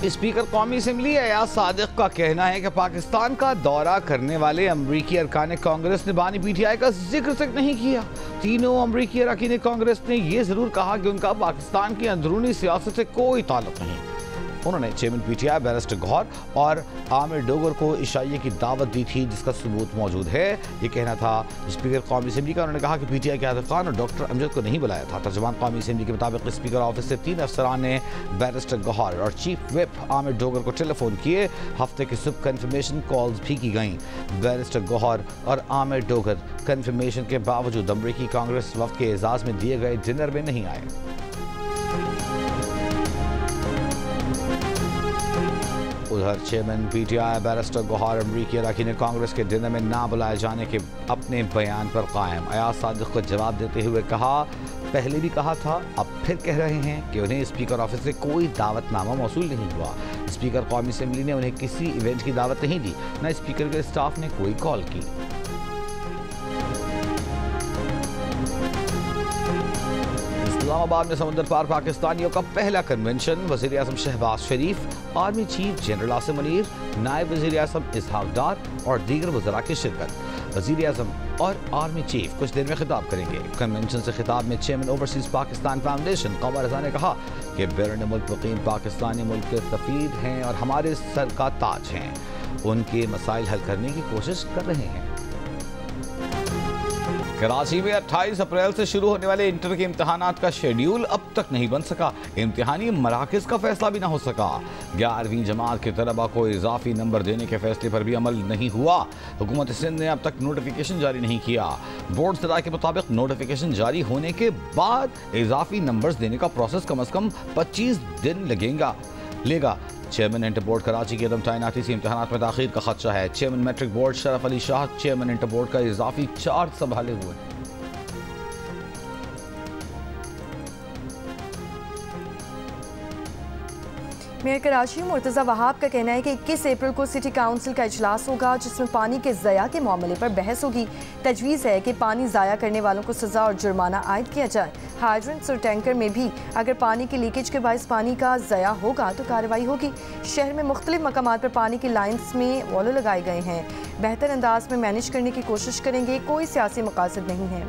Speaker कौमी assembly Ayaz Sadiq का कहना है कि पाकिस्तान का दौरा करने वाले अमरीकी अरकान कांग्रेस ने बानी पीटीआई का जिक्र तक नहीं किया। तीनों अमरीकी अरकान कांग्रेस ने यह जरूर कहा कि उनका पाकिस्तान की अंदरूनी सियासत से कोई ताल्लुक नहीं। उन्होंने चेयरमैन पीटीआई बैरिस्टर गौहर और आमिर डोगर को इशाइये की दावत दी थी, जिसका सबूत मौजूद है। ये कहना था स्पीकर कौमी असम्बली का। उन्होंने कहा कि पीटीआई के आसिफ खान और डॉक्टर अमजद को नहीं बुलाया था। तर्जुमान कौमी असम्बली के मुताबिक स्पीकर ऑफिस से 3 अफसरान ने बैरिस्टर गौहर और चीफ विप आमिर डोगर को टेलीफोन किए। हफ्ते की सुबह कन्फर्मेशन कॉल्स भी की गईं। बैरिस्टर गौहर और आमिर डोगर कन्फर्मेशन के बावजूद अमरीकी कांग्रेस वफ्द के एजाज में दिए गए डिनर में नहीं आए। उधर चेयरमैन पीटीआई बैरिस्टर गौहर अमरीकी अरकान कांग्रेस के डिनर में ना बुलाए जाने के अपने बयान पर कायम। अयाज सादिक को जवाब देते हुए कहा, पहले भी कहा था, अब फिर कह रहे हैं कि उन्हें स्पीकर ऑफिस से कोई दावतनामा मौसूल नहीं हुआ। स्पीकर कौमी असम्बली ने उन्हें किसी इवेंट की दावत नहीं दी, न स्पीकर के स्टाफ ने कोई कॉल की। इस्लामाबाद में समुद्र पार पाकिस्तानियों का पहला कन्वेंशन। वज़ीर आज़म Shahbaz Sharif, army chief general Asim Munir, नायब वज़ीर आज़म इसहाक डार और दीगर वज़रा की शिरकत। वज़ीर आज़म और आर्मी चीफ कुछ देर में खिताब करेंगे। कन्वेंशन से खिताब में चेयरमैन ओवरसीज पाकिस्तान फाउंडेशन कमर रज़ा ने कहा कि बैरून मुल्क मुक़ीम पाकिस्तानी मुल्क के सफ़ीर हैं और हमारे सर का ताज हैं। उनके मसाइल हल करने की कोशिश कर रहे हैं। कराची में 28 अप्रैल से शुरू होने वाले इंटर के इम्तहानात का शेड्यूल अब तक नहीं बन सका। इम्तिहानी मराकज़ का फैसला भी ना हो सका। 11वीं जमात के तलबा को इजाफी नंबर देने के फैसले पर भी अमल नहीं हुआ। हुकूमत सिंध ने अब तक नोटिफिकेशन जारी नहीं किया। बोर्ड सदाई के मुताबिक नोटिफिकेशन जारी होने के बाद इजाफी नंबर्स देने का प्रोसेस कम अज कम 25 दिन लेगा। चेयरमैन इंटर बोर्ड कराची की अदम तैनाती से इम्तहानात में ताख़ीर का खदशा है। Chairman matric board Sharaf Ali Shah chairman inter board का इजाफी चार्ज संभाले हुए हैं। मेयर कराची मुर्तज़ा वहाब का कहना है कि 21 अप्रैल को सिटी काउंसिल का इजलास होगा, जिसमें पानी के ज़या के मामले पर बहस होगी। तजवीज़ है कि पानी ज़ाया करने वालों को सज़ा और जुर्माना आयद किया जाए। हाइड्रेंट्स और टैंकर में भी अगर पानी की लीकेज के बायस पानी का ज़या होगा तो कार्रवाई होगी। शहर में मुख्तलिफ मकामात पर पानी की लाइन्स में वॉलो लगाए गए हैं। बेहतर अंदाज में मैनेज करने की कोशिश करेंगे, कोई सियासी मकासद नहीं है।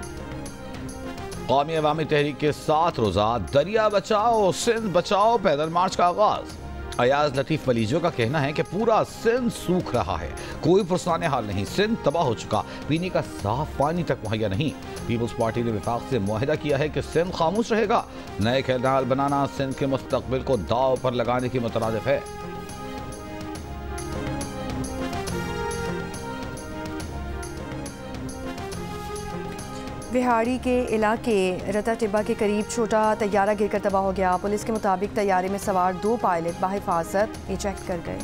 कौमी अवामी तहरीक के 7 रोज़ा दरिया बचाओ सिंध बचाओ पैदल मार्च का आगाज। अयाज लतीफ़ वलीजो का कहना है कि पूरा सिंध सूख रहा है, कोई पुरसाने हाल नहीं। सिंध तबाह हो चुका, पीने का साफ पानी तक मुहैया नहीं। पीपल्स पार्टी ने विफाक से मुआहिदा किया है कि सिंध खामोश रहेगा। नए कैनाल बनाना सिंध के मुस्तकबिल को दाव पर लगाने की मुतरादिफ है। बिहाड़ी के इलाके रता टिब्बा के करीब छोटा तैयारा गिरकर तबाह हो गया। पुलिस के मुताबिक तैयारे में सवार 2 पायलट बाहिफाजत इजेक्ट कर गए।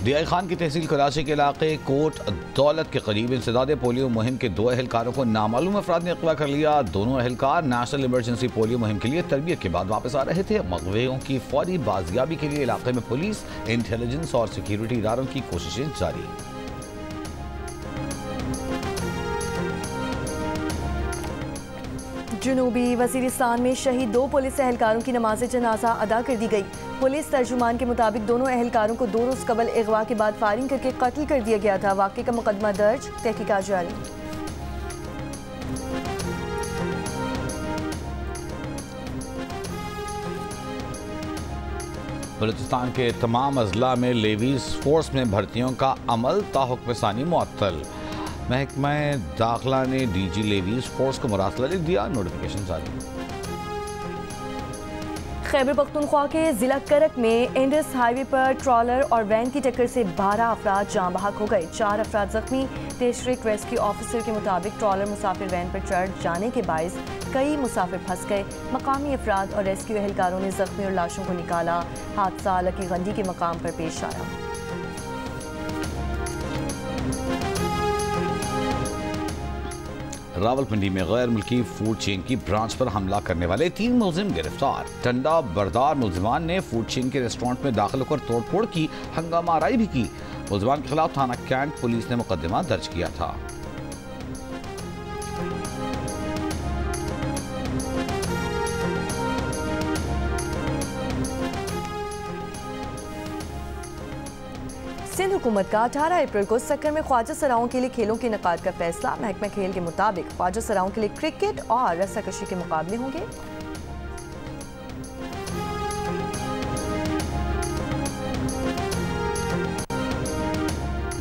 डीआई खान की तहसील कराची के इलाके कोट दौलत के करीब इंसदाद पोलियो मुहिम के 2 अहलकारों को नामालूम अफराद ने अगवा कर लिया। दोनों अहलकार नेशनल इमरजेंसी पोलियो मुहिम के लिए तरबियत के बाद वापस आ रहे थे। मगवेयों की फौरी बाजियाबी के लिए इलाके में पुलिस, इंटेलिजेंस और सिक्योरिटी इदारों की कोशिशें जारी। जुनूबी वजीरिस्तान में शहीद 2 पुलिस एहलकारों की नमाज जनाजा अदा कर दी गई। पुलिस तर्जुमान के मुताबिक दोनों एहलकारों को 2 रोज़ कबल अगवा के बाद फायरिंग करके कत्ल कर दिया गया था। वाक़े का मुकदमा दर्ज, तहकीकात जारी। बलूचिस्तान के तमाम अजला में लेवीज फोर्स में भर्तियों का अमल ताहुक्म सानी मुअत्तल। महकमा दाखिला ने डीजी लेवीज फोर्स को मुरासला लिख दिया, नोटिफिकेशन जारी। खैबर पख्तूनख्वा के जिला करक में इंडस हाईवे पर ट्रॉलर और वैन की टक्कर से 12 अफराद जाँ बहक हो गए, 4 अफराद जख्मी। डिस्ट्रिक्ट रेस्क्यू ऑफिसर के मुताबिक ट्रॉलर मुसाफिर वैन पर चढ़ जाने के बायस कई मुसाफिर फंस गए। मकामी अफराद और रेस्क्यू एहलकारों ने जख्मी और लाशों को निकाला। हादसा लकी गंडी के मकाम पर पेश आया। रावलपिंडी में गैर मुल्की फूड चेन की ब्रांच पर हमला करने वाले 3 मुलजिम गिरफ्तार। टंडा बरदार मुलजिमान ने फूड चेन के रेस्टोरेंट में दाखिल होकर तोड़फोड़ की, हंगामा आराई भी की। मुलजिमान के खिलाफ थाना कैंट पुलिस ने मुकदमा दर्ज किया था। पाकिस्तानी हुकूमत का 18 अप्रैल को सक्कर में ख्वाजा सराओं के लिए खेलों के इनेकाद का फैसला। महकमा खेल के मुताबिक ख्वाजा सराओं के लिए क्रिकेट और रस्साकशी के मुकाबले होंगे।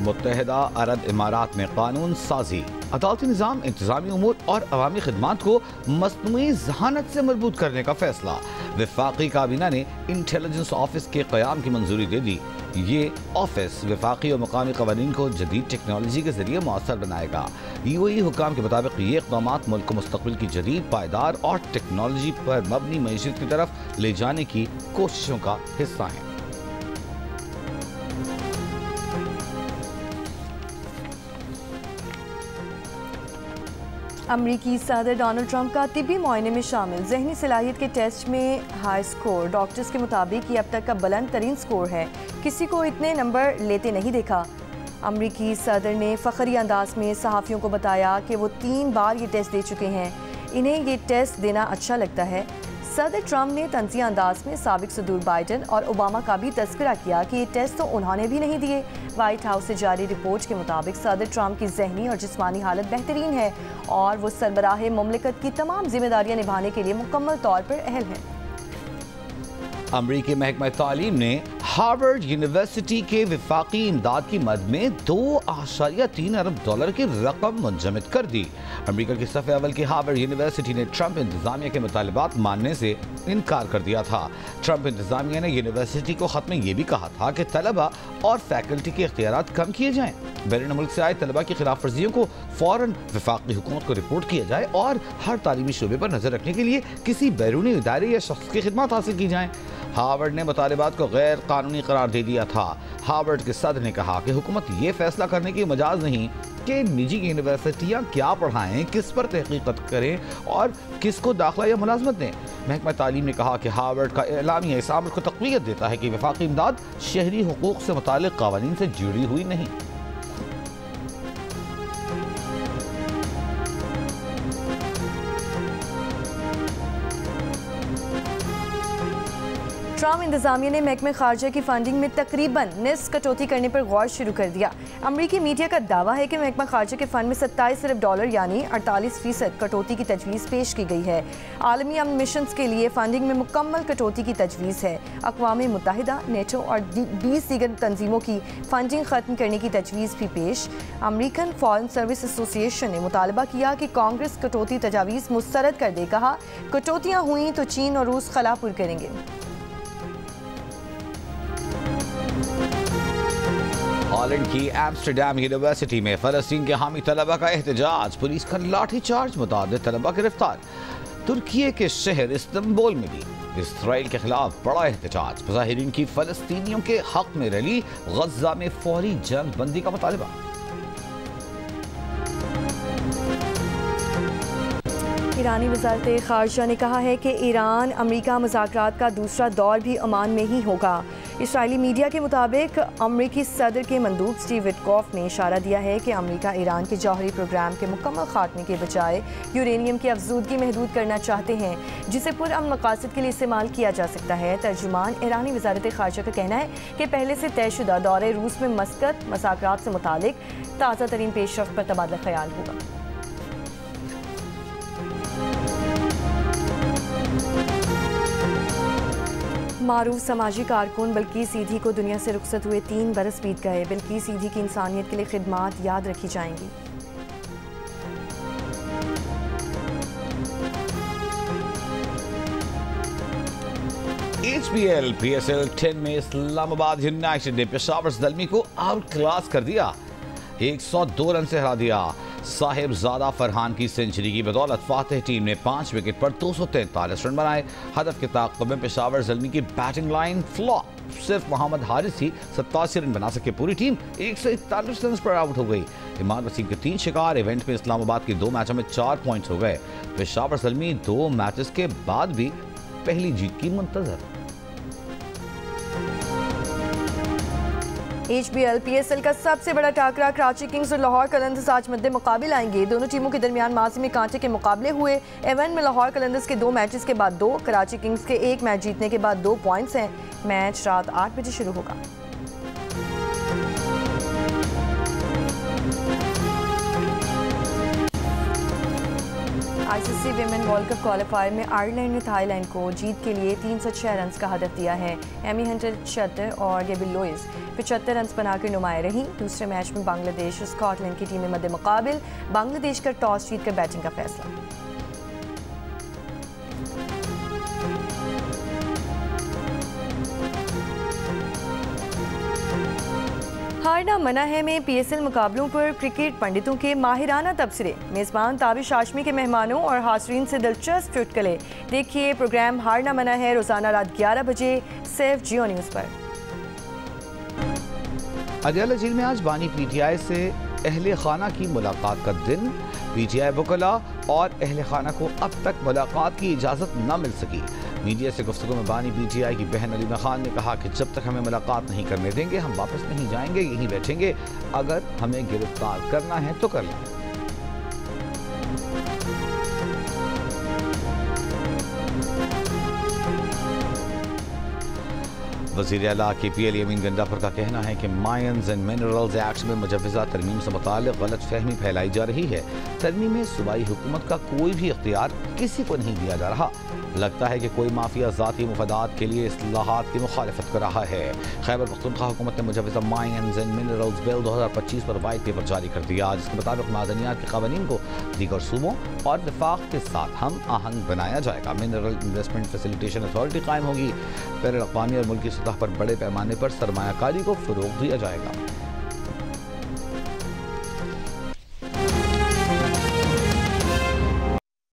मुत्तहिदा अरब इमारात में कानून साजी, अदालती निज़ाम, इंतजामी उमूर और अवामी खिदमात को मसनूई ज़हानत से मजबूत करने का फैसला। वफाकी काबीना ने इंटेलिजेंस ऑफिस के क़याम की मंजूरी दे दी। ये ऑफिस वफाकी और मकामी कवानीन को जदीद टेक्नोलॉजी के जरिए मौसर बनाएगा। UAE हुकाम के मुताबिक ये इक़दामात मुल्क को मुस्तक़बिल की जदीद, पायदार और टेक्नोलॉजी पर मबनी मईशत की तरफ ले जाने की कोशिशों का हिस्सा हैं। अमरीकी सदर डोनाल्ड ट्रंप का तिब्बी मुआयने में शामिल जहनी सलाहियत के टेस्ट में हाई स्कोर। डॉक्टर्स के मुताबिक ये अब तक का बुलंद तरीन स्कोर है, किसी को इतने नंबर लेते नहीं देखा। अमरीकी सदर ने फ़ख्री अंदाज में सहाफ़ियों को बताया कि वो 3 बार ये टेस्ट दे चुके हैं, इन्हें ये टेस्ट देना अच्छा लगता है। सदर ट्रंप ने तंज़िया अंदाज में साबिक सदूर बाइडन और ओबामा का भी तज़किरा किया कि ये टेस्ट तो उन्होंने भी नहीं दिए। वाइट हाउस से जारी रिपोर्ट के मुताबिक सदर ट्रंप की जहनी और जिस्मानी हालत बेहतरीन है और वो सरबराह मुमलिकत की तमाम जिम्मेदारियां निभाने के लिए मुकम्मल तौर पर अहल हैं। अमरीकी महकमा तालीम ने हार्वर्ड यूनिवर्सिटी के वफाकी इमदाद की मद में $2.3 अरब की रकम मुंजमद कर दी। अमरीका की सफ़े अवल की हार्वर्ड यूनिवर्सिटी ने ट्रंप इंतजामिया के मुतालिबात मानने से इनकार कर दिया था। ट्रंप इंतजामिया ने यूनिवर्सिटी को खत में यह भी कहा था कि तलबा और फैकल्टी के इख्तियारात कम किए जाएं। बैरून मुल्क से आए तलबा की खिलाफ वर्जियों को फौरन वफाकी हुकूमत को रिपोर्ट किया जाए और हर तालीमी शोबे पर नजर रखने के लिए किसी बैरूनी इदारे या शख्स की खिदमत हासिल की जाए। हार्वर्ड ने मुतालिबात को गैर कानूनी करार दे दिया था। हार्वर्ड के सदर ने कहा कि हुकूमत ये फैसला करने की मजाज नहीं कि निजी यूनिवर्सिटियाँ क्या पढ़ाएं, किस पर तहकीकत करें और किसको दाखिला या मुलाजमत दें। महकमा तालीम ने कहा कि हार्वर्ड का एलामिया इस अमल को तक़वियत देता है कि वफाकी इमदाद शहरी हुकूक से मुताल्लिक़ क़वानीन से जुड़ी हुई नहीं। ट्रंप इंतजामिया ने महकमे खारजा की फंडिंग में तकरीबन निस्फ कटौती करने पर गौर शुरू कर दिया। अमरीकी मीडिया का दावा है कि महकमा खारजा के फंड में $27 अरब यानी 48% कटौती की तजवीज़ पेश की गई है। आलमी अमन मिशन के लिए फंडिंग में मुकम्मल कटौती की तजवीज़ है। अक़वाम मुत्तहिदा, नेटो और 20 दीगर तंजीमों की फंडिंग ख़त्म करने की तजवीज़ भी पेश। अमरीकन फॉरेन सर्विस एसोसिएशन ने मुतालबा किया कि कांग्रेस कटौती तजावीज़ मुस्तरद कर दे। कहा, कटौतियाँ हुई तो चीन और रूस खलापुर करेंगे। हॉलैंड की एम्स्टरडैम यूनिवर्सिटी में फ़लस्तीन के हामी तलबा का एहतजाज, पुलिस का लाठी चार्ज, मुतादिद तलबा गिरफ्तार। तुर्की के शहर इस्तांबुल में भी इसराइल के खिलाफ बड़ा एहतजाज, मुजाहिरीन की फ़लस्तीनियों के हक में रैली, गज़ा में फौरी जंग बंदी का मुतालबा। ईरानी वज़ारत ख़ारजा ने कहा है कि ईरान अमरीका मुज़ाकरात का दूसरा दौर भी ओमान में ही होगा। इसराइली मीडिया के मुताबिक अमरीकी सदर के मंदूब स्टीव विटकॉफ ने इशारा दिया है कि अमरीका ईरान के जौहरी प्रोग्राम के मुकम्मल खात्मे के बजाय यूरेनियम की अफजूदगी महदूद करना चाहते हैं, जिसे पुरअमन मकासद के लिए इस्तेमाल किया जा सकता है। तर्जुमान ईरानी वज़ारत ख़ारजा का कहना है कि पहले से तयशुदा दौरे रूस में मस्कत मुज़ाकरात से मुतालिक ताज़ा तरीन पेशरफ्त पर तबादला ख्याल होगा। मारूफ समाजी कारकुन बिल्किस सीधी को दुनिया से रुखसत हुए 3 बरस बीत गए। बिल्किस सीधी की इंसानियत के लिए खिदमात याद रखी जाएंगी। HBL PSL 10 में इस्लामाबाद यूनाइटेड ने पेशावर ज़ल्मी को आउट क्लास कर दिया, 102 रन से हरा दिया। साहिबजादा फरहान की सेंचुरी की बदौलत फातेह टीम ने 5 विकेट पर 243 रन बनाए। हदफ के ताक़ुब में पेशावर ज़ल्मी की बैटिंग लाइन फ्लॉप, सिर्फ मोहम्मद हारिस ही 87 रन बना सके। पूरी टीम 141 रन पर आउट हो गई। इमाद वसीम के 3 शिकार। इवेंट में इस्लामाबाद के 2 मैचों में 4 पॉइंट्स हो गए। पेशावर ज़ल्मी 2 मैचेस के बाद भी पहली जीत की मुंतज़र। HBL PSL का सबसे बड़ा टाकरा कराची किंग्स और लाहौर कलंदर्स आज मद्दे मुकाबिल आएंगे। दोनों टीमों के दरमियान माजी में कांटे के मुकाबले हुए। इवेंट में लाहौर कलंदर्स के 2 मैचेस के बाद 2, कराची किंग्स के 1 मैच जीतने के बाद 2 पॉइंट्स हैं। मैच रात 8 बजे शुरू होगा। ICC women world cup qualifier में आयरलैंड ने थाईलैंड को जीत के लिए 306 रन का हदफ दिया है। एमी हंटर 76 और गेबिल लुइस 75 रन बनाकर नुमाया रही। दूसरे मैच में बांग्लादेश और स्कॉटलैंड की टीमें मद्दे मुकाबिल। बांग्लादेश का टॉस जीतकर बैटिंग का फैसला। हारना मना है में पीएसएल मुकाबलों पर क्रिकेट पंडितों के माहिराना तबसरे। मेज़बान ताबिश हाशमी के मेहमानों और हाज़रीन से दिलचस्प चुटकुले। देखिए प्रोग्राम हारना मना है रोज़ाना रात 11 बजे सिर्फ जियो न्यूज़ पर। अदियाला जेल में आज बानी पीटीआई से अहले खाना की मुलाकात का दिन। पीटीआई वकला और अहले खाना को अब तक मुलाकात की इजाज़त न मिल सकी। मीडिया से गुफ्तगू में बानी पीटीआई की बहन अलीमा खान ने कहा कि जब तक हमें मुलाकात नहीं करने देंगे हम वापस नहीं जाएंगे, यहीं बैठेंगे। अगर हमें गिरफ्तार करना है तो कर लें। वज़ीर आला KPL यमीन गंडापुर का कहना है कि माइंस एंड मिनरल्स एक्ट में मुजव्वज़ा तरमीम से मुताल्लिक़ गलत फहमी फैलाई जा रही है। तरमीम में सूबाई हुकूमत का कोई भी इख्तियार किसी को नहीं दिया जा रहा। लगता है कि कोई माफिया ज़ाती मुफादात के लिए इस्लाहात की मुखालफत कर रहा है। खैबर पख्तूनख्वा हुकूमत ने मुजव्वज़ा माइंस एंड मिनरल्स बिल 2025 पर वाइट पेपर जारी कर दिया, जिसके मुताबिक मादनियात के क़वानीन को दीगर सूबों और वफाक के साथ हम आहंग बनाया जाएगा। मिनरल इन्वेस्टमेंट फैसिलिटेशन अथॉरिटी कायम होगी। बैनुल अक़वामी और मुल्की सतह पर बड़े पैमाने पर सरमायाकारी को फ़रोग़ दिया जाएगा।